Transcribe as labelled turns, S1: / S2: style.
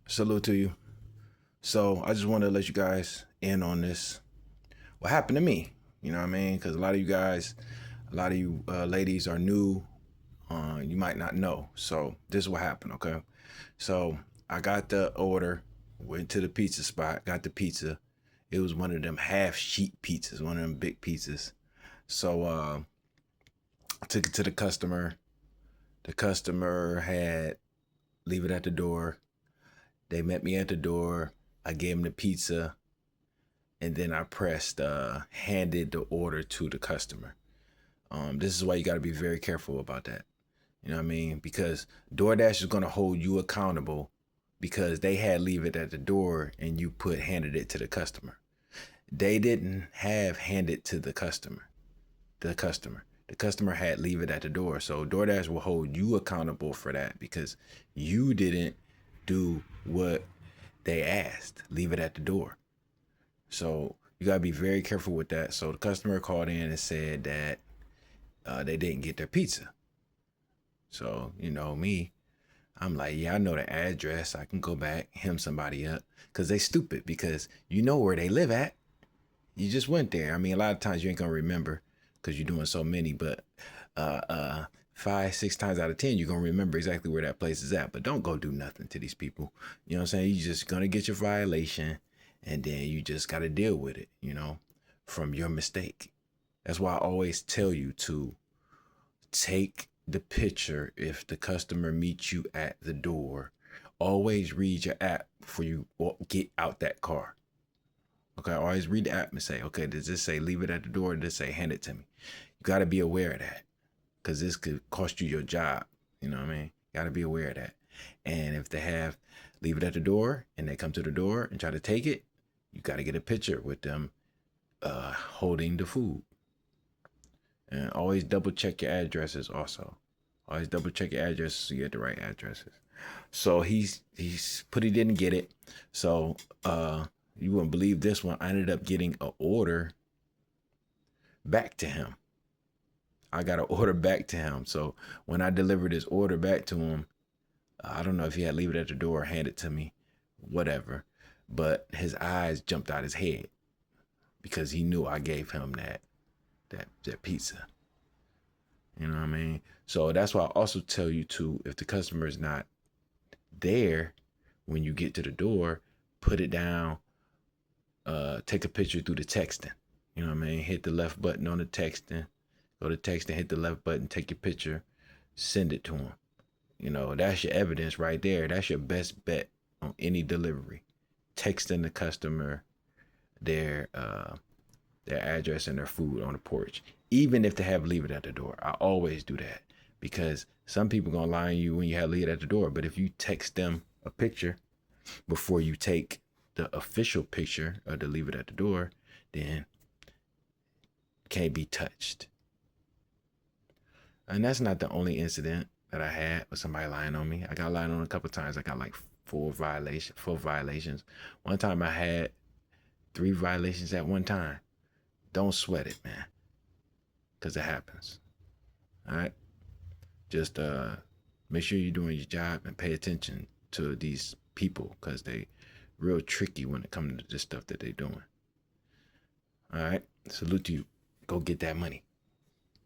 S1: Salute to you. So I just wanted to let you guys in on this. What happened to me? You know what I mean? Because a lot of you guys, a lot of you ladies are new. You might not know. So this is what happened. Okay. So I got the order, went to the pizza spot, got the pizza. It was one of them half sheet pizzas, one of them big pizzas. So I took it to the customer. The customer had leave it at the door. They met me at the door. I gave them the pizza, and then I pressed handed the order to the customer. This is why you got to be very careful about that. You know what I mean? Because DoorDash is going to hold you accountable because they had leave it at the door and you put handed it to the customer. They didn't have handed to the customer. The customer had leave it at the door. So DoorDash will hold you accountable for that because you didn't do what they asked. Leave it at the door. So you gotta be very careful with that. So the customer called in and said that they didn't get their pizza. So you know me, I'm like, yeah, I know the address. I can go back, hem somebody up, cause they stupid because you know where they live at. You just went there. I mean, a lot of times you ain't gonna remember because you're doing so many, but uh, uh, 5, 6 times out of 10, you're gonna remember exactly where that place is at. But don't go do nothing to these people. You know what I'm saying? You just gonna get your violation, and then you just gotta deal with it. From your mistake. That's why I always tell you to take the picture if the customer meets you at the door. Always read your app before you get out that car. Okay, always read the app and say, okay, does this say leave it at the door or does this say hand it to me? You got to be aware of that because this could cost you your job. You know what I mean? Got to be aware of that. And if they have leave it at the door and they come to the door and try to take it, you got to get a picture with them holding the food. And always double check your addresses also. Always double check your addresses so you get the right addresses. So he didn't get it. So you wouldn't believe this one. I ended up getting an order back to him. I got an order back to him. So when I delivered his order back to him, I don't know if he had leave it at the door or hand it to me, whatever. But his eyes jumped out his head because he knew I gave him that pizza. You know what I mean? So that's why I also tell you to, if the customer is not there when you get to the door, put it down, take a picture through the texting. You know what I mean? Hit the left button on the texting, go to texting, hit the left button, take your picture, send it to them. That's your evidence right there. That's your best bet on any delivery. Texting the customer their their address and their food on the porch, even if they have leave it at the door. I always do that because some people gonna lie on you when you have leave it at the door. But if you text them a picture before you take the official picture of the leave it at the door, then it can't be touched. And that's not the only incident that I had with somebody lying on me. I got lied on a couple times. I got like four violations. One time I had 3 violations at one time. Don't sweat it, man, because it happens. All right. Just make sure you're doing your job and pay attention to these people because they real tricky when it comes to this stuff that they doing. All right. Salute to you. Go get that money.